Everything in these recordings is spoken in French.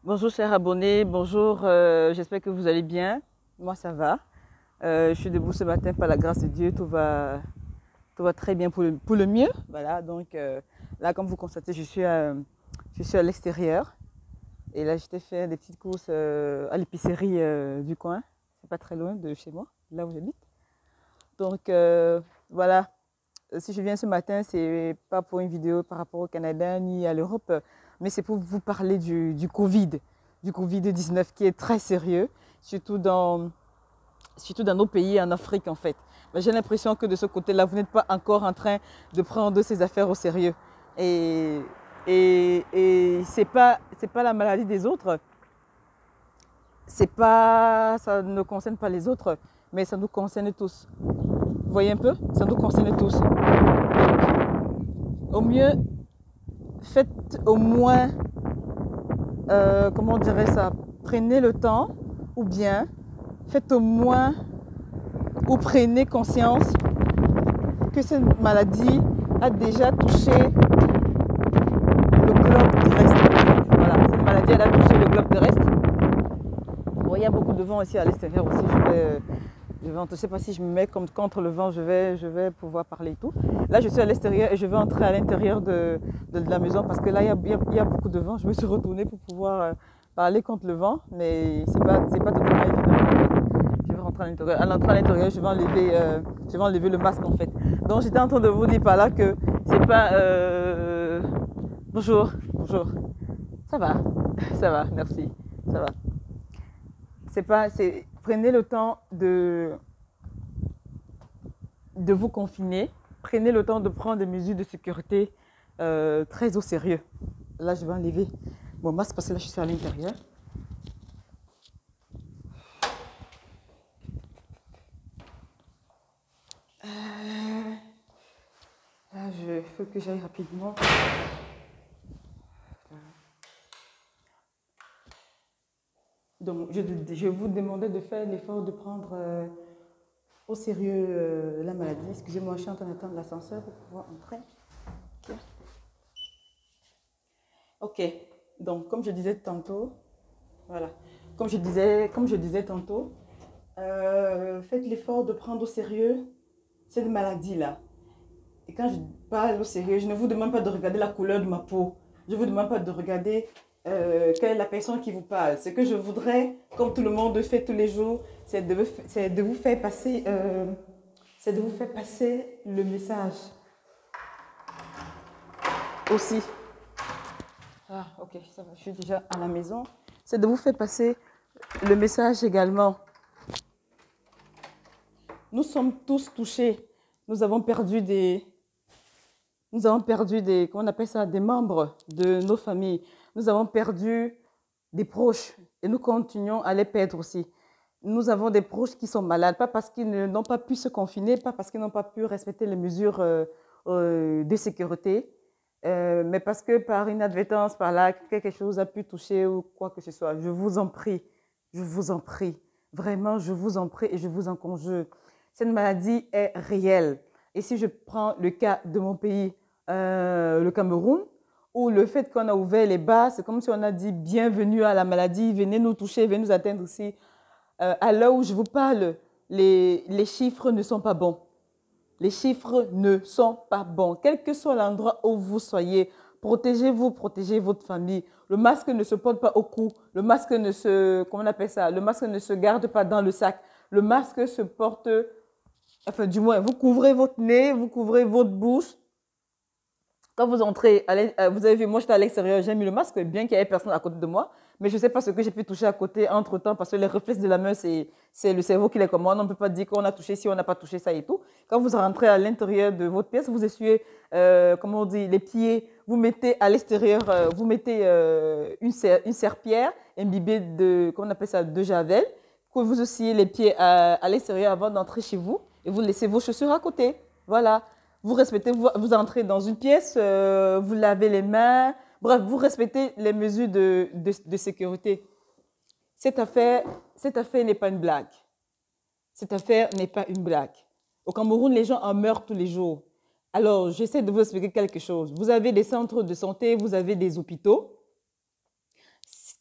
Bonjour chers abonnés, bonjour, j'espère que vous allez bien. Moi ça va. Je suis debout ce matin par la grâce de Dieu, tout va très bien pour le mieux. Voilà, donc là comme vous constatez, je suis à l'extérieur. Et là j'étais faire des petites courses à l'épicerie du coin. C'est pas très loin de chez moi, là où j'habite. Donc voilà, si je viens ce matin, c'est pas pour une vidéo par rapport au Canada ni à l'Europe, mais c'est pour vous parler du Covid-19 qui est très sérieux, surtout dans nos pays en Afrique en fait. Mais j'ai l'impression que de ce côté-là, vous n'êtes pas encore en train de prendre ces affaires au sérieux. Et, et c'est pas la maladie des autres, ça ne concerne pas les autres, mais ça nous concerne tous. Vous voyez un peu? Ça nous concerne tous. Donc, au mieux, faites au moins, comment on dirait ça, prenez le temps, ou bien faites au moins, ou prenez conscience que cette maladie a déjà touché le globe terrestre. Voilà, cette maladie elle a touché le globe terrestre. Bon, il y a beaucoup de vent ici à l'extérieur aussi. Je ne sais pas si je me mets contre le vent, je vais pouvoir parler et tout. Là, je suis à l'extérieur et je vais entrer à l'intérieur de la maison parce que là, il y a beaucoup de vent. Je me suis retournée pour pouvoir parler contre le vent, mais c'est pas totalement évident. Je vais rentrer à l'intérieur. À l'entrée à l'intérieur, je vais enlever le masque en fait. Donc, j'étais en train de vous dire par là que c'est pas... Bonjour, bonjour. Ça va, ça va, merci, ça va. C'est pas... Prenez le temps de vous confiner, prenez le temps de prendre des mesures de sécurité très au sérieux. Là, je vais enlever mon masque parce que là, je suis à l'intérieur. Là, il faut que j'aille rapidement. Donc, je vous demandais de faire l'effort de prendre au sérieux la maladie. Excusez-moi, je suis en train d'attendre l'ascenseur pour pouvoir entrer. Ok, donc comme je disais tantôt, voilà, comme je disais tantôt, faites l'effort de prendre au sérieux cette maladie-là. Et quand je parle au sérieux, je ne vous demande pas de regarder la couleur de ma peau. Je ne vous demande pas de regarder quelle est la personne qui vous parle. Ce que je voudrais, comme tout le monde fait tous les jours, c'est de vous faire passer, le message aussi. Ah, ok, ça va, je suis déjà à la maison. C'est de vous faire passer le message également. Nous sommes tous touchés. Nous avons perdu comment on appelle ça, des membres de nos familles. Nous avons perdu des proches et nous continuons à les perdre aussi. Nous avons des proches qui sont malades, pas parce qu'ils n'ont pas pu se confiner, pas parce qu'ils n'ont pas pu respecter les mesures de sécurité, mais parce que par inadvertance, par là, quelque chose a pu toucher ou quoi que ce soit. Je vous en prie, vraiment, je vous en prie et je vous en conjure. Cette maladie est réelle. Et si je prends le cas de mon pays, le Cameroun, où le fait qu'on a ouvert les bars, c'est comme si on a dit bienvenue à la maladie, venez nous toucher, venez nous atteindre ici. À l'heure où je vous parle, les chiffres ne sont pas bons. Les chiffres ne sont pas bons. Quel que soit l'endroit où vous soyez, protégez-vous, protégez votre famille. Le masque ne se porte pas au cou. Le masque ne se, comment on appelle ça? Le masque ne se garde pas dans le sac. Le masque se porte, enfin du moins, vous couvrez votre nez, vous couvrez votre bouche. Quand vous entrez, vous avez vu, moi j'étais à l'extérieur, j'ai mis le masque, bien qu'il n'y ait personne à côté de moi, mais je ne sais pas ce que j'ai pu toucher à côté entre-temps, parce que les réflexes de la main, c'est le cerveau qui les commande. On ne peut pas dire qu'on a touché si on n'a pas touché ça et tout. Quand vous rentrez à l'intérieur de votre pièce, vous essuyez, comment on dit, les pieds, vous mettez à l'extérieur, vous mettez une serpillière imbibée de, comment on appelle ça, de javel, que vous essuyez les pieds à l'extérieur avant d'entrer chez vous, et vous laissez vos chaussures à côté. Voilà. Vous respectez, vous entrez dans une pièce, vous lavez les mains, bref, vous respectez les mesures de sécurité. Cette affaire n'est pas une blague. Cette affaire n'est pas une blague. Au Cameroun, les gens en meurent tous les jours. Alors, j'essaie de vous expliquer quelque chose. Vous avez des centres de santé, vous avez des hôpitaux.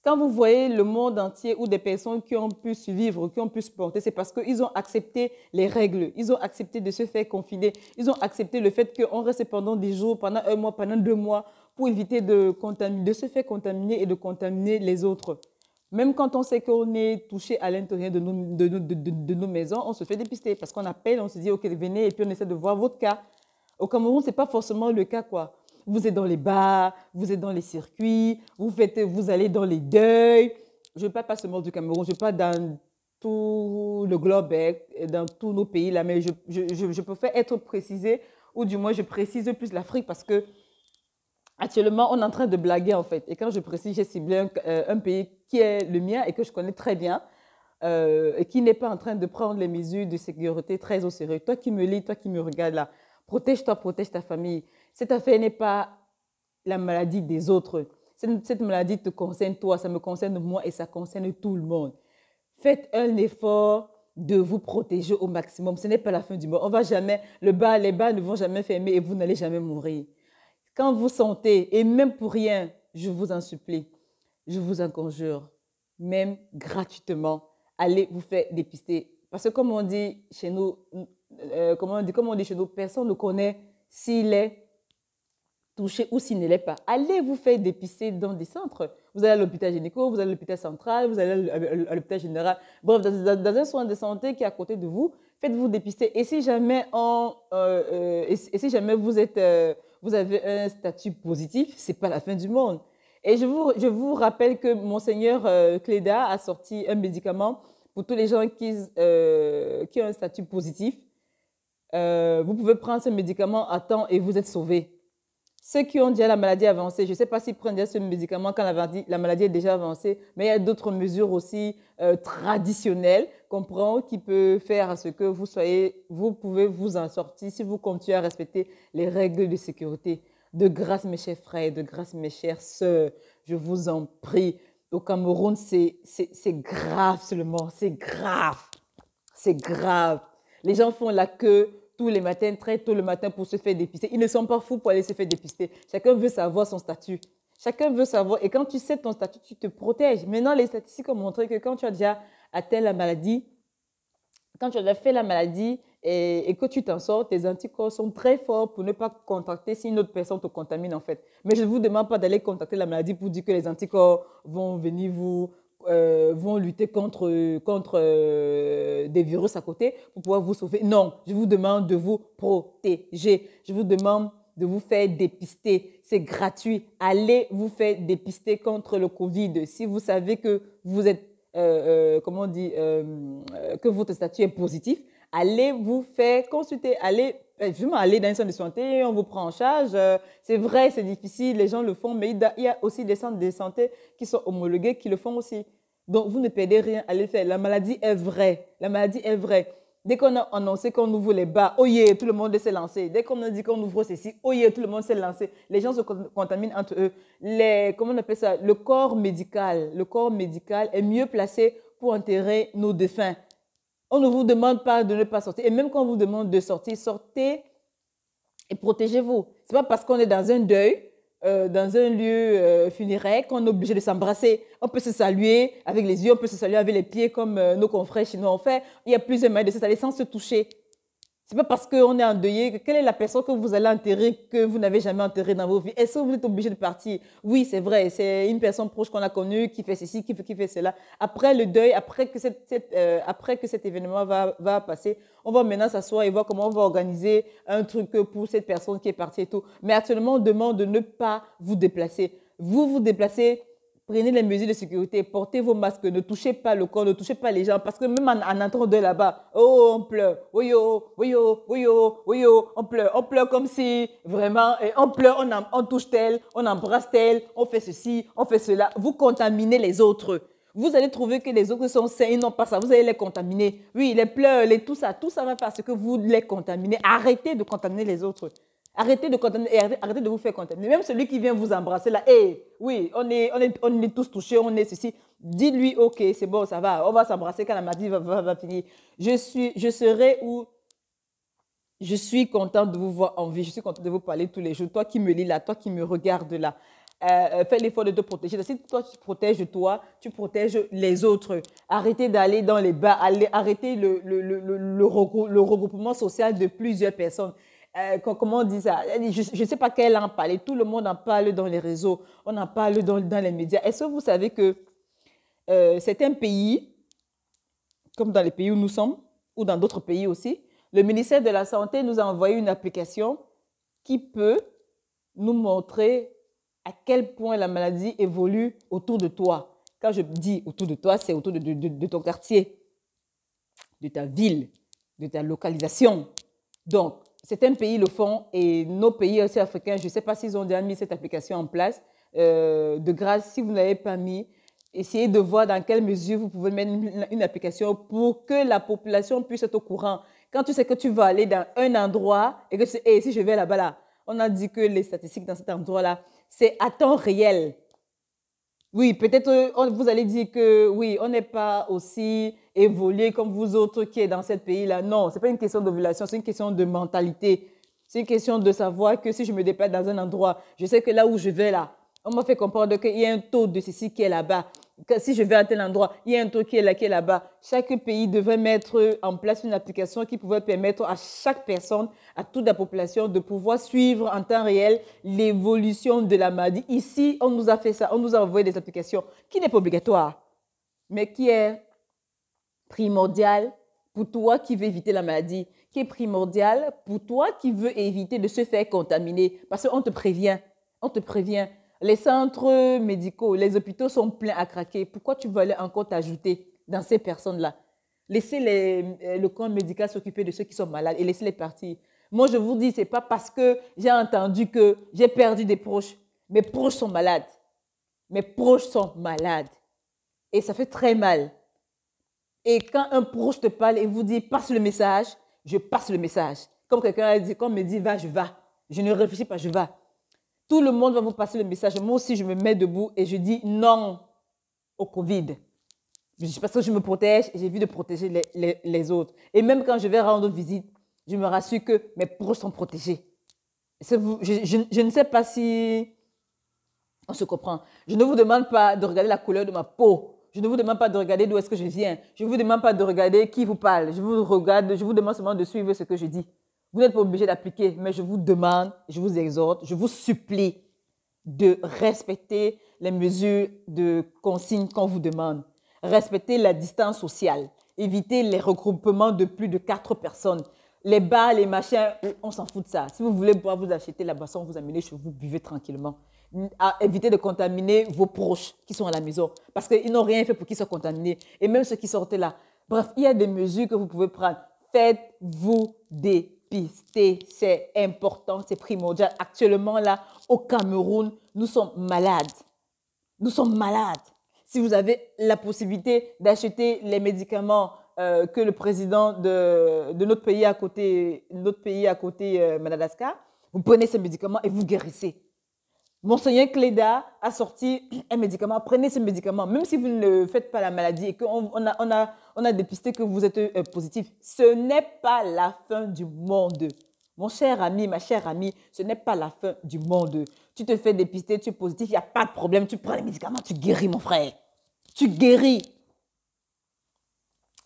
Quand vous voyez le monde entier ou des personnes qui ont pu survivre, qui ont pu se porter, c'est parce qu'ils ont accepté les règles, ils ont accepté de se faire confiner, ils ont accepté le fait qu'on reste pendant des jours, pendant un mois, pendant 2 mois, pour éviter de se faire contaminer et de contaminer les autres. Même quand on sait qu'on est touché à l'intérieur de nos maisons, on se fait dépister parce qu'on appelle, on se dit, OK, venez, et puis on essaie de voir votre cas. Au Cameroun, ce n'est pas forcément le cas, quoi. Vous êtes dans les bars, vous êtes dans les circuits, vous allez dans les deuils. Je ne parle pas seulement du Cameroun, je parle dans tout le globe, dans tous nos pays, là, mais je préfère être précisée, ou du moins je précise plus l'Afrique parce que actuellement, on est en train de blaguer, en fait. Et quand je précise, j'ai ciblé un pays qui est le mien et que je connais très bien et qui n'est pas en train de prendre les mesures de sécurité très au sérieux. Toi qui me lis, toi qui me regardes là, protège-toi, protège ta famille. Cette affaire n'est pas la maladie des autres. Cette maladie te concerne toi, ça me concerne moi et ça concerne tout le monde. Faites un effort de vous protéger au maximum. Ce n'est pas la fin du monde. On va jamais, les bars ne vont jamais fermer et vous n'allez jamais mourir. Quand vous sentez, et même pour rien, je vous en supplie, je vous en conjure, même gratuitement, allez vous faire dépister. Parce que comme on dit chez nous, comme on dit chez nous, personne ne connaît s'il est touché ou s'il ne l'est pas. Allez vous faire dépister dans des centres. Vous allez à l'hôpital gynéco, vous allez à l'hôpital central, vous allez à l'hôpital général. Bref, dans un soin de santé qui est à côté de vous, faites-vous dépister. Et si jamais, vous avez un statut positif, ce n'est pas la fin du monde. Et je vous rappelle que Monseigneur Cléda a sorti un médicament pour tous les gens qui ont un statut positif. Vous pouvez prendre ce médicament à temps et vous êtes sauvés. Ceux qui ont déjà la maladie avancée, je ne sais pas s'ils prennent déjà ce médicament quand la maladie est déjà avancée, mais il y a d'autres mesures aussi traditionnelles qu'on prend qui peuvent faire à ce que vous pouvez vous en sortir si vous continuez à respecter les règles de sécurité. De grâce, mes chers frères, de grâce, mes chères sœurs, je vous en prie. Au Cameroun, c'est grave seulement, c'est grave. C'est grave. Les gens font la queue tous les matins, très tôt le matin pour se faire dépister. Ils ne sont pas fous pour aller se faire dépister. Chacun veut savoir son statut. Chacun veut savoir. Et quand tu sais ton statut, tu te protèges. Maintenant, les statistiques ont montré que quand tu as déjà atteint la maladie, quand tu as déjà fait la maladie et que tu t'en sors, tes anticorps sont très forts pour ne pas contacter si une autre personne te contamine en fait. Mais je ne vous demande pas d'aller contacter la maladie pour dire que les anticorps vont venir vont lutter contre des virus à côté pour pouvoir vous sauver. Non, je vous demande de vous protéger. Je vous demande de vous faire dépister. C'est gratuit. Allez vous faire dépister contre le Covid. Si vous savez que vous êtes, comment on dit, que votre statut est positif, allez vous faire consulter. Allez dans un centre de santé, on vous prend en charge. C'est vrai, c'est difficile, les gens le font, mais il y a aussi des centres de santé qui sont homologués, qui le font aussi. Donc, vous ne perdez rien à le faire. La maladie est vraie. La maladie est vraie. Dès qu'on a annoncé qu'on ouvre les bars, oh yeah, tout le monde s'est lancé. Dès qu'on a dit qu'on ouvre ceci, oh yeah, tout le monde s'est lancé. Les gens se contaminent entre eux. Comment on appelle ça? Le corps médical est mieux placé pour enterrer nos défunts. On ne vous demande pas de ne pas sortir. Et même quand on vous demande de sortir, sortez et protégez-vous. Ce n'est pas parce qu'on est dans un deuil, dans un lieu funéraire, qu'on est obligé de s'embrasser. On peut se saluer avec les yeux, on peut se saluer avec les pieds comme nos confrères chinois ont fait. Il y a plusieurs moyens de se saluer sans se toucher. Ce n'est pas parce qu'on est endeuillé. Quelle est la personne que vous allez enterrer que vous n'avez jamais enterrée dans vos vies? Est-ce que vous êtes obligé de partir? Oui, c'est vrai. C'est une personne proche qu'on a connue qui fait ceci, qui fait cela. Après le deuil, après que cet événement va passer, on va maintenant s'asseoir et voir comment on va organiser un truc pour cette personne qui est partie et tout. Mais actuellement, on demande de ne pas vous déplacer. Vous vous déplacez. Prenez les mesures de sécurité, portez vos masques, ne touchez pas le corps, ne touchez pas les gens. Parce que même en entrant de là-bas, oh, on pleure, oui, oh, oui, oh, oui, oh, oui, oh, on pleure comme si, vraiment, et on pleure, on touche tel, on embrasse tel, on fait ceci, on fait cela. Vous contaminez les autres. Vous allez trouver que les autres sont sains, ils n'ont pas ça, vous allez les contaminer. Oui, les pleurs, tout ça va faire ce que vous les contaminez. Arrêtez de contaminer les autres. Arrêtez de contaminer et arrêtez de vous faire contaminer. Même celui qui vient vous embrasser là, hey, oui, on est tous touchés, on est ceci. Dites-lui, ok, c'est bon, ça va, on va s'embrasser quand la maladie va finir. Je suis contente de vous voir en vie, je suis contente de vous parler tous les jours. Toi qui me lis là, toi qui me regardes là, fais l'effort de te protéger. Si toi, tu te protèges toi, tu protèges les autres. Arrêtez d'aller dans les bars, arrêtez le regroupement social de plusieurs personnes. Comment on dit ça? Je ne sais pas quelle en parler. Tout le monde en parle dans les réseaux, on en parle dans les médias. Est-ce que vous savez que certains pays, comme dans les pays où nous sommes, ou dans d'autres pays aussi, le ministère de la Santé nous a envoyé une application qui peut nous montrer à quel point la maladie évolue autour de toi. Quand je dis autour de toi, c'est autour de ton quartier, de ta ville, de ta localisation. Donc, certains pays le font et nos pays aussi africains, je ne sais pas s'ils ont déjà mis cette application en place. De grâce, si vous ne l'avez pas mis, essayez de voir dans quelle mesure vous pouvez mettre une application pour que la population puisse être au courant. Quand tu sais que tu vas aller dans un endroit et que tu sais, hey, si je vais là-bas, là, on a dit que les statistiques dans cet endroit-là, c'est à temps réel. Oui, peut-être vous allez dire que oui, on n'est pas aussi évolué comme vous autres qui êtes dans ce pays-là. Non, ce n'est pas une question d'ovulation, c'est une question de mentalité. C'est une question de savoir que si je me déplace dans un endroit, je sais que là où je vais là, on m'a fait comprendre qu'il y a un taux de ceci qui est là-bas. Si je vais à tel endroit, il y a un taux qui est là-bas. Chaque pays devait mettre en place une application qui pouvait permettre à chaque personne, à toute la population, de pouvoir suivre en temps réel l'évolution de la maladie. Ici, on nous a fait ça, on nous a envoyé des applications qui n'est pas obligatoire, mais qui est primordial pour toi qui veux éviter la maladie, qui est primordial pour toi qui veux éviter de se faire contaminer. Parce qu'on te prévient, on te prévient. Les centres médicaux, les hôpitaux sont pleins à craquer. Pourquoi tu veux aller encore t'ajouter dans ces personnes-là? Laissez le camp médical s'occuper de ceux qui sont malades et laissez-les partir. Moi, je vous dis, ce n'est pas parce que j'ai entendu que j'ai perdu des proches. Mes proches sont malades. Mes proches sont malades. Et ça fait très mal. Et quand un proche te parle et vous dit, passe le message, je passe le message. Comme quelqu'un a dit, quand on me dit, va, je vais. Je ne réfléchis pas, je vais. Tout le monde va vous passer le message. Moi aussi, je me mets debout et je dis non au Covid. Parce que je me protège et j'ai envie de protéger les autres. Et même quand je vais rendre visite, je me rassure que mes proches sont protégés. Je ne sais pas si on se comprend. Je ne vous demande pas de regarder la couleur de ma peau. Je ne vous demande pas de regarder d'où est-ce que je viens. Je ne vous demande pas de regarder qui vous parle. Je vous demande seulement de suivre ce que je dis. Vous n'êtes pas obligé d'appliquer, mais je vous demande, je vous exhorte, je vous supplie de respecter les mesures de consigne qu'on vous demande. Respectez la distance sociale. Évitez les regroupements de plus de 4 personnes. Les bars, les machins, on s'en fout de ça. Si vous voulez boire, vous achetez la boisson, vous amenez chez vous, buvez tranquillement. Évitez de contaminer vos proches qui sont à la maison parce qu'ils n'ont rien fait pour qu'ils soient contaminés. Et même ceux qui sortaient là. Bref, il y a des mesures que vous pouvez prendre. Faites-vous dépister. C'est important, c'est primordial. Actuellement, là, au Cameroun, nous sommes malades. Nous sommes malades. Si vous avez la possibilité d'acheter les médicaments que le président de notre pays à côté, Madagascar, vous prenez ces médicaments et vous guérissez. Monseigneur Cléda a sorti un médicament. Prenez ce médicament, même si vous ne faites pas la maladie et qu'on a dépisté que vous êtes positif. Ce n'est pas la fin du monde. Mon cher ami, ma chère amie, ce n'est pas la fin du monde. Tu te fais dépister, tu es positif, il n'y a pas de problème. Tu prends les médicaments, tu guéris, mon frère. Tu guéris.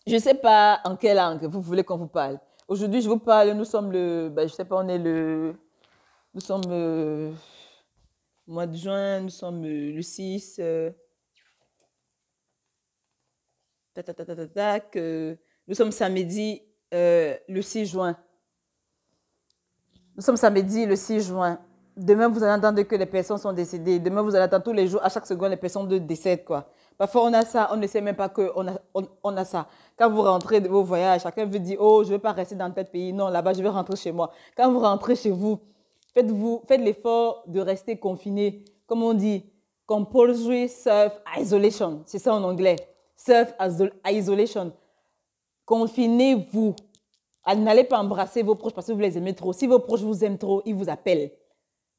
Je ne sais pas en quelle langue vous voulez qu'on vous parle. Aujourd'hui, je vous parle, nous sommes je ne sais pas, nous sommes mois de juin, nous sommes le 6, nous sommes samedi le 6 juin. Nous sommes samedi le 6 juin. Demain, vous allez entendre que les personnes sont décédées. Demain, vous allez entendre tous les jours, à chaque seconde, les personnes décèdent, quoi. Parfois, on a ça, on ne sait même pas qu'on a ça. Quand vous rentrez de vos voyages, chacun veut dire, oh, je ne veux pas rester dans tel pays. Non, là-bas, je vais rentrer chez moi. Quand vous rentrez chez vous, faites l'effort de rester confiné. Comme on dit, compulsory self-isolation. C'est ça en anglais. Self-isolation. Confinez-vous. N'allez pas embrasser vos proches parce que vous les aimez trop. Si vos proches vous aiment trop, ils vous appellent.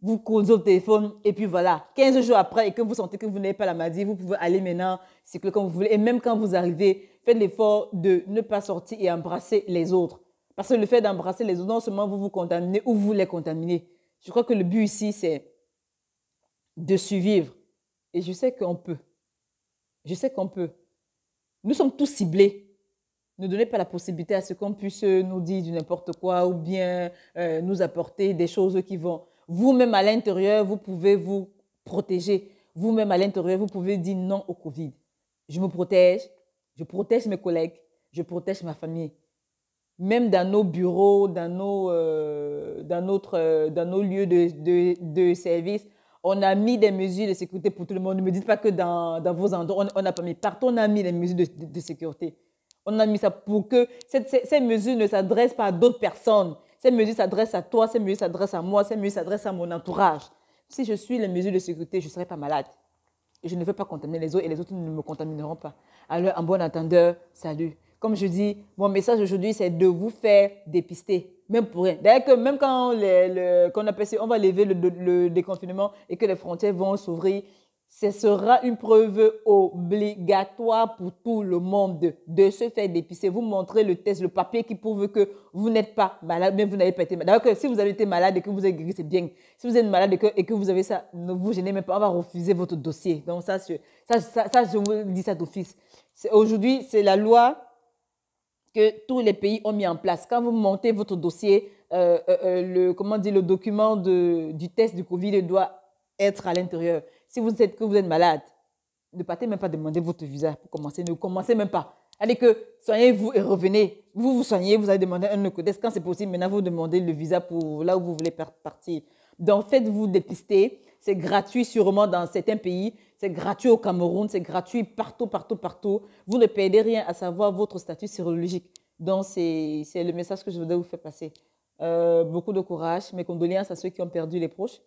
Vous causez au téléphone et puis voilà. 15 jours après et que vous sentez que vous n'avez pas la maladie, vous pouvez aller maintenant, cycler comme vous voulez. Et même quand vous arrivez, faites l'effort de ne pas sortir et embrasser les autres. Parce que le fait d'embrasser les autres, non seulement vous vous contaminez ou vous les contaminez. Je crois que le but ici, c'est de survivre. Et je sais qu'on peut. Je sais qu'on peut. Nous sommes tous ciblés. Ne donnez pas la possibilité à ce qu'on puisse nous dire du n'importe quoi ou bien nous apporter des choses qui vont... Vous-même à l'intérieur, vous pouvez vous protéger. Vous-même à l'intérieur, vous pouvez dire non au Covid. Je me protège, je protège mes collègues, je protège ma famille. Même dans nos bureaux, dans nos lieux de service, on a mis des mesures de sécurité pour tout le monde. Ne me dites pas que dans vos endroits, on n'a pas mis. Partout, on a mis des mesures de sécurité. On a mis ça pour que ces mesures ne s'adressent pas à d'autres personnes. Ces mesures s'adressent à toi, ces mesures s'adressent à moi, ces mesures s'adressent à mon entourage. Si je suis les mesures de sécurité, je ne serai pas malade. Et je ne veux pas contaminer les autres et les autres ne me contamineront pas. Alors, en bon entendeur, salut. Comme je dis, mon message aujourd'hui, c'est de vous faire dépister, même pour rien. D'ailleurs, même quand on va lever le déconfinement et que les frontières vont s'ouvrir, ce sera une preuve obligatoire pour tout le monde de se faire dépister. Vous montrez le test, le papier qui prouve que vous n'êtes pas malade, mais vous n'avez pas été malade. D'ailleurs, si vous avez été malade et que vous avez guéri, c'est bien. Si vous êtes malade et que vous avez ça, ne vous gênez même pas, on va refuser votre dossier. Donc ça je vous dis ça d'office. Aujourd'hui, c'est la loi que tous les pays ont mis en place. Quand vous montez votre dossier, le document du test du Covid doit être à l'intérieur. Si vous êtes malade, ne partez même pas demander votre visa pour commencer. Ne commencez même pas. Allez que soignez-vous et revenez. Vous vous soignez, vous allez demander un ECODES. Quand c'est possible, maintenant vous demandez le visa pour là où vous voulez partir. Donc faites-vous dépister. C'est gratuit sûrement dans certains pays. C'est gratuit au Cameroun. C'est gratuit partout, partout, partout. Vous ne perdez rien à savoir votre statut sérologique. Donc c'est le message que je voudrais vous faire passer. Beaucoup de courage. Mes condoléances à ceux qui ont perdu les proches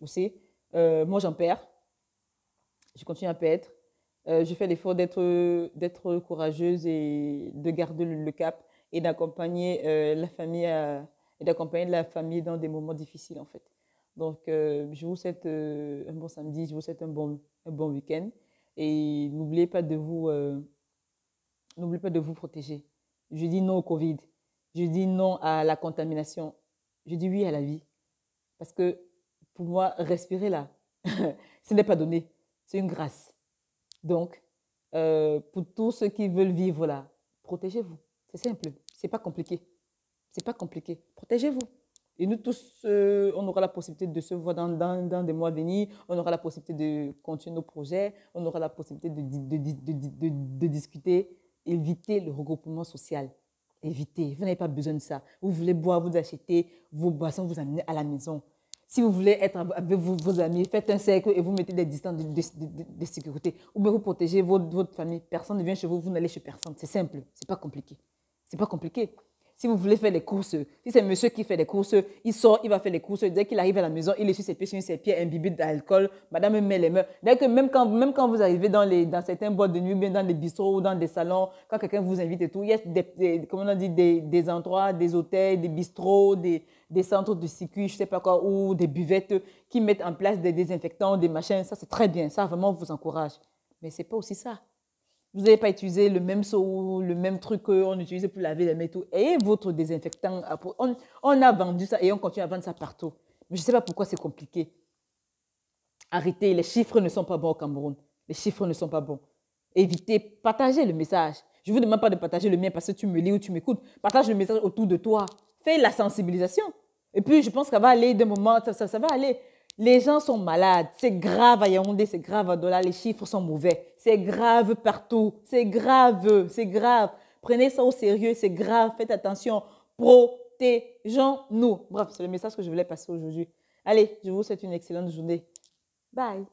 aussi. Moi, j'en perds. Je continue à perdre. Je fais l'effort d'être courageuse et de garder le cap et d'accompagner la famille dans des moments difficiles, en fait. Donc, je vous souhaite un bon samedi, je vous souhaite un bon week-end. Et n'oubliez pas de vous protéger. Je dis non au Covid. Je dis non à la contamination. Je dis oui à la vie. Parce que pour moi, respirer là, ce n'est pas donné. C'est une grâce. Donc, pour tous ceux qui veulent vivre là, protégez-vous. C'est simple. C'est pas compliqué. C'est pas compliqué. Protégez-vous. Et nous tous, on aura la possibilité de se voir dans des mois à venir. On aura la possibilité de continuer nos projets. On aura la possibilité de discuter. Évitez le regroupement social. Évitez. Vous n'avez pas besoin de ça. Vous voulez boire, vous achetez vos boissons, vous amenez à la maison. Si vous voulez être avec vos amis, faites un cercle et vous mettez des distances de sécurité. Ou bien vous protégez votre famille. Personne ne vient chez vous, vous n'allez chez personne. C'est simple. C'est pas compliqué. C'est pas compliqué. Si vous voulez faire les courses, si c'est monsieur qui fait les courses, il sort, il va faire les courses. Dès qu'il arrive à la maison, il essuie ses pieds sur ses pieds, imbibé d'alcool. Madame met les mains. D'ailleurs que même quand vous arrivez dans certains boîtes de nuit, bien dans des bistrots ou dans des salons, quand quelqu'un vous invite et tout, il y a des endroits, des hôtels, des bistrots, des centres de circuit, je ne sais pas quoi, ou des buvettes qui mettent en place des désinfectants, des machins. Ça, c'est très bien. Ça, vraiment, vous encourage. Mais ce n'est pas aussi ça. Vous n'avez pas utilisé le même seau, le même truc qu'on utilise pour laver les mains et tout. Ayez votre désinfectant. On a vendu ça et on continue à vendre ça partout. Mais je ne sais pas pourquoi c'est compliqué. Arrêtez, les chiffres ne sont pas bons au Cameroun. Les chiffres ne sont pas bons. Évitez, partagez le message. Je ne vous demande pas de partager le mien parce que tu me lis ou tu m'écoutes. Partage le message autour de toi. Fais la sensibilisation. Et puis, je pense que ça va aller d'un moment, ça va aller. Les gens sont malades. C'est grave à Yaoundé, c'est grave à Douala. Les chiffres sont mauvais. C'est grave partout. C'est grave, c'est grave. Prenez ça au sérieux, c'est grave. Faites attention. Protégeons-nous. Bref, c'est le message que je voulais passer aujourd'hui. Allez, je vous souhaite une excellente journée. Bye.